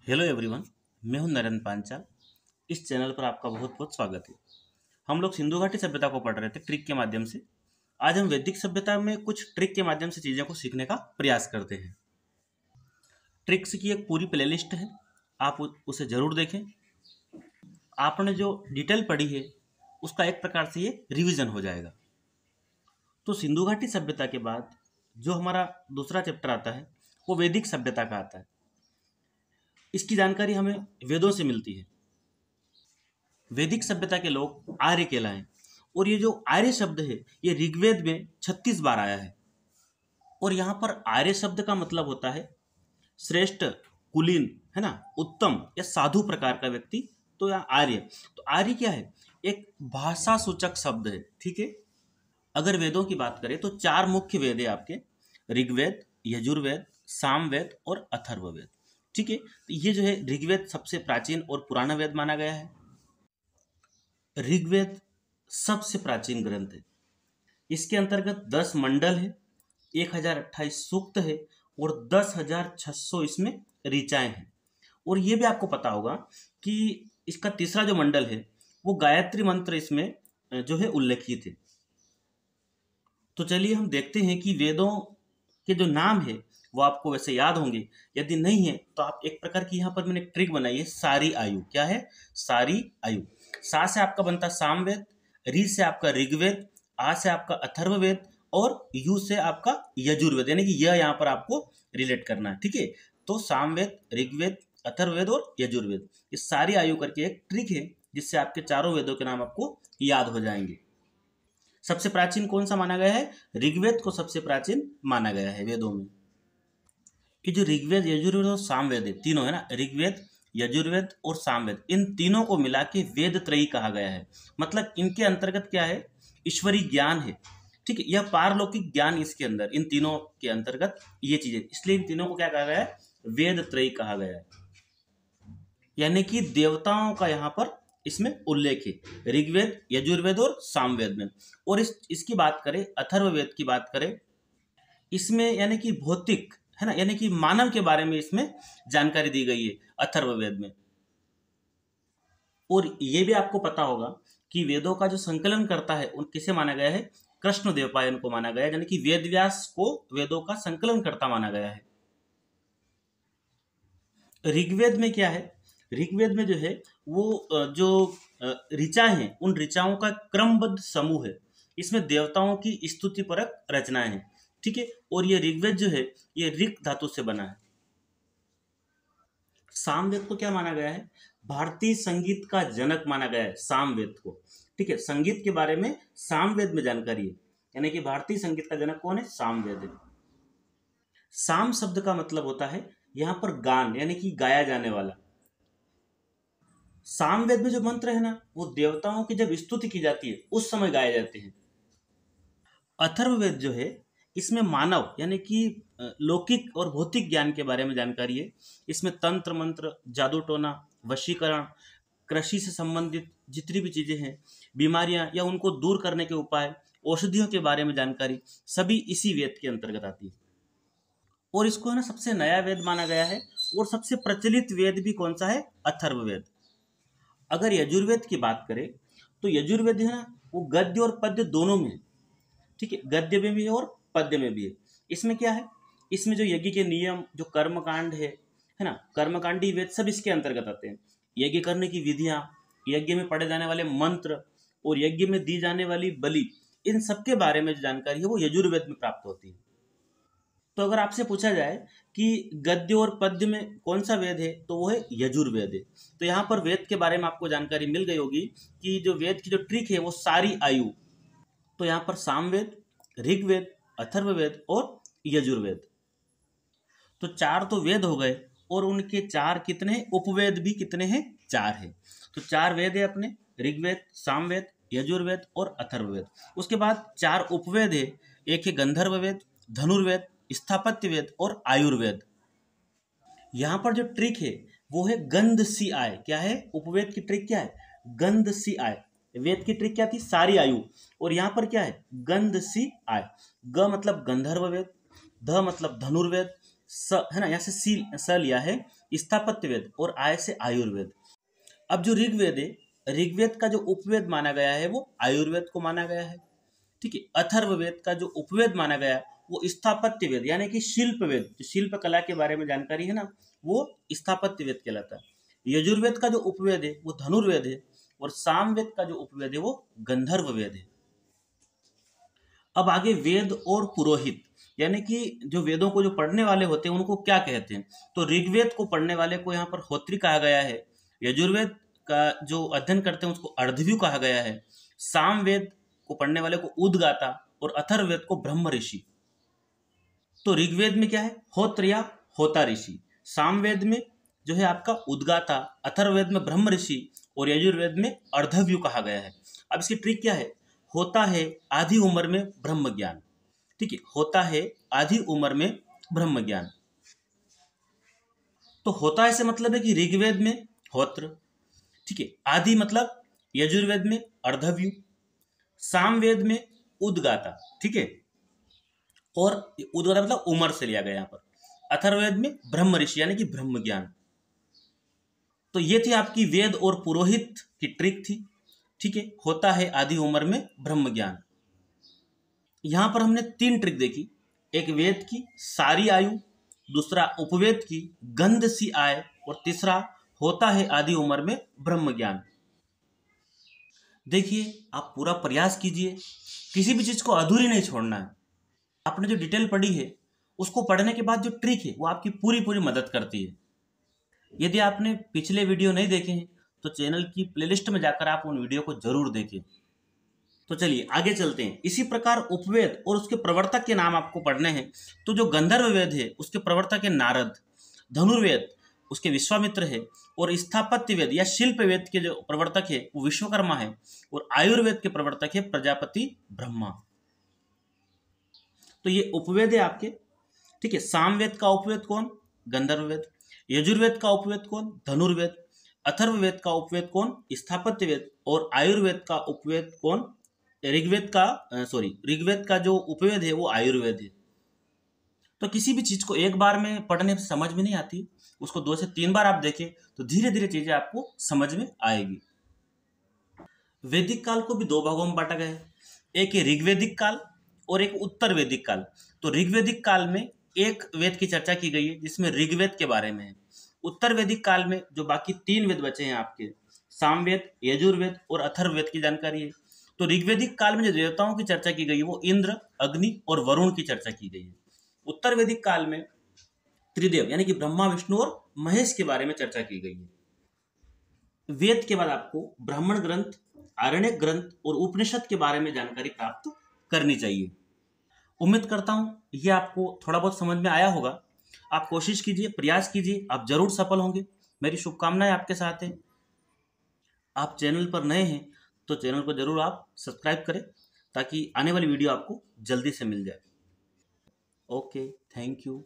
Hello everyone, मैं हूं नरेंद्र पांचाल। इस चैनल पर आपका बहुत बहुत स्वागत है। हम लोग सिंधु घाटी सभ्यता को पढ़ रहे थे ट्रिक के माध्यम से। आज हम वैदिक सभ्यता में कुछ ट्रिक के माध्यम से चीज़ों को सीखने का प्रयास करते हैं। ट्रिक्स की एक पूरी प्लेलिस्ट है, आप उसे ज़रूर देखें। आपने जो डिटेल पढ़ी है उसका एक प्रकार से ये रिवीजन हो जाएगा। तो सिंधु घाटी सभ्यता के बाद जो हमारा दूसरा चैप्टर आता है वो वैदिक सभ्यता का आता है। इसकी जानकारी हमें वेदों से मिलती है। वैदिक सभ्यता के लोग आर्य कहलाए और ये जो आर्य शब्द है ये ऋग्वेद में 36 बार आया है। और यहाँ पर आर्य शब्द का मतलब होता है श्रेष्ठ, कुलीन, है ना, उत्तम या साधु प्रकार का व्यक्ति। तो यहाँ आर्य, तो आर्य क्या है? एक भाषा सूचक शब्द है। ठीक है। अगर वेदों की बात करें तो 4 मुख्य वेद है आपके, ऋग्वेद, यजुर्वेद, सामवेद और अथर्ववेद। ठीक है। तो ये जो है ऋग्वेद सबसे प्राचीन और पुराना वेद माना गया है। ऋग्वेद सबसे प्राचीन ग्रंथ है। इसके अंतर्गत 10 मंडल है, 1028 सूक्त है और 10,600 इसमें ऋचाएं हैं। और ये भी आपको पता होगा कि इसका तीसरा जो मंडल है वो गायत्री मंत्र इसमें जो है उल्लेखित है। तो चलिए हम देखते हैं कि वेदों के जो नाम है वो आपको वैसे याद होंगे। यदि नहीं है तो आप एक प्रकार की यहाँ पर मैंने ट्रिक बनाई है, सारी आयु। क्या है? सारी आयु। सा से आपका बनता सामवेद, री से आपका ऋग्वेद, आ से आपका अथर्ववेद और यू से आपका यजुर्वेद, यानी कि यह यहाँ पर आपको रिलेट करना है। ठीक है। तो सामवेद, ऋग्वेद, अथर्ववेद और यजुर्वेद, ये सारी आयु करके एक ट्रिक है जिससे आपके चारों वेदों के नाम आपको याद हो जाएंगे। सबसे प्राचीन कौन सा माना गया है? ऋग्वेद को सबसे प्राचीन माना गया है वेदों में। ये जो ऋग्वेद, यजुर्वेद और सामवेद है, तीनों है ना, ऋग्वेद, यजुर्वेद और सामवेद, इन तीनों को मिला के वेद त्रयी कहा गया है। मतलब इनके अंतर्गत क्या है? ईश्वरीय ज्ञान है। ठीक है। यह पारलौकिक ज्ञान इसके अंदर, इन तीनों के अंतर्गत ये चीजें, इसलिए इन तीनों को क्या कहा गया है? वेद त्रयी कहा गया है। यानी कि देवताओं का यहाँ पर इसमें उल्लेख है ऋग्वेद, यजुर्वेद और सामवेद में। और इसकी बात करें, अथर्ववेद की बात करें, इसमें यानी कि भौतिक, है ना, यानी कि मानव के बारे में इसमें जानकारी दी गई है अथर्ववेद में। और ये भी आपको पता होगा कि वेदों का जो संकलन करता है उन किसे माना गया है? कृष्ण देवपायन को माना गया है, यानी कि वेद व्यास को वेदों का संकलन करता माना गया है। ऋग्वेद में क्या है? ऋग्वेद में जो है वो जो ऋचा हैं उन ऋचाओं का क्रमबद्ध समूह है। इसमें देवताओं की स्तुतिपरक रचनाएं हैं। ठीक है। और ये ऋग्वेद जो है ये ऋक धातु से बना है। सामवेद को क्या माना गया है? भारतीय संगीत का जनक माना गया है सामवेद को। ठीक है। संगीत के बारे में सामवेद में जानकारी है, यानी कि भारतीय संगीत का जनक कौन है? सामवेद है। साम शब्द का मतलब होता है यहाँ पर गान, यानी कि गाया जाने वाला। सामवेद में जो मंत्र है ना वो देवताओं की जब स्तुति की जाती है उस समय गाए जाते हैं। अथर्ववेद जो है इसमें मानव यानी कि लौकिक और भौतिक ज्ञान के बारे में जानकारी है। इसमें तंत्र मंत्र, जादू टोना, वशीकरण, कृषि से संबंधित जितनी भी चीजें हैं, बीमारियां या उनको दूर करने के उपाय, औषधियों के बारे में जानकारी, सभी इसी वेद के अंतर्गत आती है। और इसको है ना सबसे नया वेद माना गया है। और सबसे प्रचलित वेद भी कौन सा है? अथर्ववेद। अगर यजुर्वेद की बात करें तो यजुर्वेद है ना वो गद्य और पद्य दोनों में है। ठीक है। गद्य में भी है और पद्य में भी है। इसमें क्या है? इसमें जो यज्ञ के नियम, जो कर्मकांड है ना, कर्मकांडी वेद सब इसके अंतर्गत आते हैं। यज्ञ करने की विधियां, यज्ञ में पढ़े जाने वाले मंत्र और यज्ञ में दी जाने वाली बलि, इन सब के बारे में जो जानकारी है वो यजुर्वेद में प्राप्त होती है। तो अगर आपसे पूछा जाए कि गद्य और पद्य में कौन सा वेद है तो वो है यजुर्वेद है। तो यहाँ पर वेद के बारे में आपको जानकारी मिल गई होगी कि जो वेद की जो ट्रिक है वो सारी आयु। तो यहाँ पर सामवेद, ऋग्वेद, अथर्ववेद और यजुर्वेद, तो 4 तो वेद हो गए। और उनके 4 कितने हैं? उपवेद भी कितने हैं? 4 है। तो 4 वेद है अपने, ऋग्वेद, सामवेद, यजुर्वेद और अथर्ववेद। उसके बाद 4 उपवेद है। एक है गंधर्व वेद, धनुर्वेद, स्थापत्य वेद और आयुर्वेद। यहाँ पर जो ट्रिक है वो है गंध सी आय। क्या है? उपवेद की ट्रिक क्या है? गंध सी आय। वेद की ट्रिक क्या थी? सारी आयु। और यहाँ पर क्या है? गंध सी आय। ग मतलब गंधर्व वेद, ध मतलब धनुर्वेद, स है ना, यहाँ से सी स लिया है, स्थापत्य वेद और आय से आयुर्वेद। अब जो ऋग्वेद है, ऋग्वेद का जो उपवेद माना गया है वो आयुर्वेद को माना गया है। ठीक है। अथर्ववेद का जो उपवेद माना गया वो स्थापत्य वेद यानी कि शिल्प वेद, जो शिल्प कला के बारे में जानकारी है ना, वो स्थापत्य वेद कहलाता है। यजुर्वेद का जो उपवेद है वो धनुर्वेद है, और सामवेद का जो उपवेद है वो गंधर्व वेद है। अब आगे वेद और पुरोहित, यानी कि जो वेदों को जो पढ़ने वाले होते हैं उनको क्या कहते हैं। तो ऋग्वेद को पढ़ने वाले को यहाँ पर होत्री कहा गया है, यजुर्वेद का जो अध्ययन करते हैं उसको अर्धव्यू कहा गया है, सामवेद को पढ़ने वाले को उदगाता, और अथर्ववेद को ब्रह्म ऋषि। तो ऋग्वेद में क्या है, होत्र या होता ऋषि, सामवेद में जो है आपका उदगाता, अथर्ववेद में ब्रह्म ऋषि, और यजुर्वेद में अर्धव्यू कहा गया है। अब इसकी ट्रिक क्या है, होता है आधी उम्र में ब्रह्म ज्ञान। ठीक है, होता है आधी उम्र में ब्रह्म ज्ञान। तो होता है से मतलब है कि ऋग्वेद में होत्र, ठीक है, आदि मतलब यजुर्वेद में अर्धव्यू, सामवेद में उदगाता, ठीक है, और उदगाता मतलब उम्र से लिया गया यहाँ पर, अथर्ववेद में ब्रह्म ऋषि यानी कि ब्रह्म ज्ञान। तो ये थी आपकी वेद और पुरोहित की ट्रिक थी। ठीक है, होता है आधी उम्र में ब्रह्म ज्ञान। यहां पर हमने 3 ट्रिक देखी, एक वेद की सारी आयु, दूसरा उपवेद की गंध सी आय, और तीसरा होता है आधी उम्र में ब्रह्म ज्ञान। देखिए, आप पूरा प्रयास कीजिए, किसी भी चीज को अधूरी नहीं छोड़ना है। आपने जो डिटेल पढ़ी है उसको पढ़ने के बाद जो ट्रिक है वो आपकी पूरी पूरी मदद करती है। यदि आपने पिछले वीडियो नहीं देखे हैं तो चैनल की प्लेलिस्ट में जाकर आप उन वीडियो को जरूर देखें। तो चलिए आगे चलते हैं। इसी प्रकार उपवेद और उसके प्रवर्तक के नाम आपको पढ़ने हैं। तो जो गंधर्व वेद है उसके प्रवर्तक है नारद, धनुर्वेद उसके विश्वामित्र है, और स्थापत्य वेद या शिल्प वेद के जो प्रवर्तक है वो विश्वकर्मा है, और आयुर्वेद के प्रवर्तक है प्रजापति ब्रह्मा। तो ये उपवेद है आपके। ठीक है, सामवेद का उपवेद कौन, गंधर्व वेद, यजुर्वेद का उपवेद कौन, धनुर्वेद, अथर्ववेद का उपवेद कौन, स्थापत्य वेद, और आयुर्वेद का उपवेद कौन, ऋग्वेद का जो उपवेद है वो आयुर्वेद है। तो किसी भी चीज को एक बार में पढ़ने से समझ में नहीं आती, उसको 2 से 3 बार आप देखें तो धीरे धीरे चीजें आपको समझ में आएगी। वैदिक काल को भी 2 भागों में बांटा गया है, एक है ऋग्वेदिक काल और एक उत्तर वैदिक काल। तो ऋग्वेदिक काल में एक वेद की चर्चा की गई है जिसमें ऋग्वेद के बारे में है। उत्तर वैदिक काल में जो बाकी 3 वेद बचे हैं आपके, सामवेद, यजुर्वेद और अथर्ववेद की जानकारी है। तो ऋग्वेदिक काल में जो देवताओं की चर्चा की गई है वो इंद्र, अग्नि और वरुण की चर्चा की गई है। उत्तर वैदिक काल में त्रिदेव यानी कि ब्रह्मा, विष्णु और महेश के बारे में चर्चा की गई है। वेद के बाद आपको ब्राह्मण ग्रंथ, आरण्यक ग्रंथ और उपनिषद के बारे में जानकारी प्राप्त करनी चाहिए। उम्मीद करता हूं ये आपको थोड़ा बहुत समझ में आया होगा। आप कोशिश कीजिए, प्रयास कीजिए, आप जरूर सफल होंगे। मेरी शुभकामनाएं आपके साथ हैं। आप चैनल पर नए हैं तो चैनल को जरूर आप सब्सक्राइब करें ताकि आने वाली वीडियो आपको जल्दी से मिल जाए। Okay, thank you.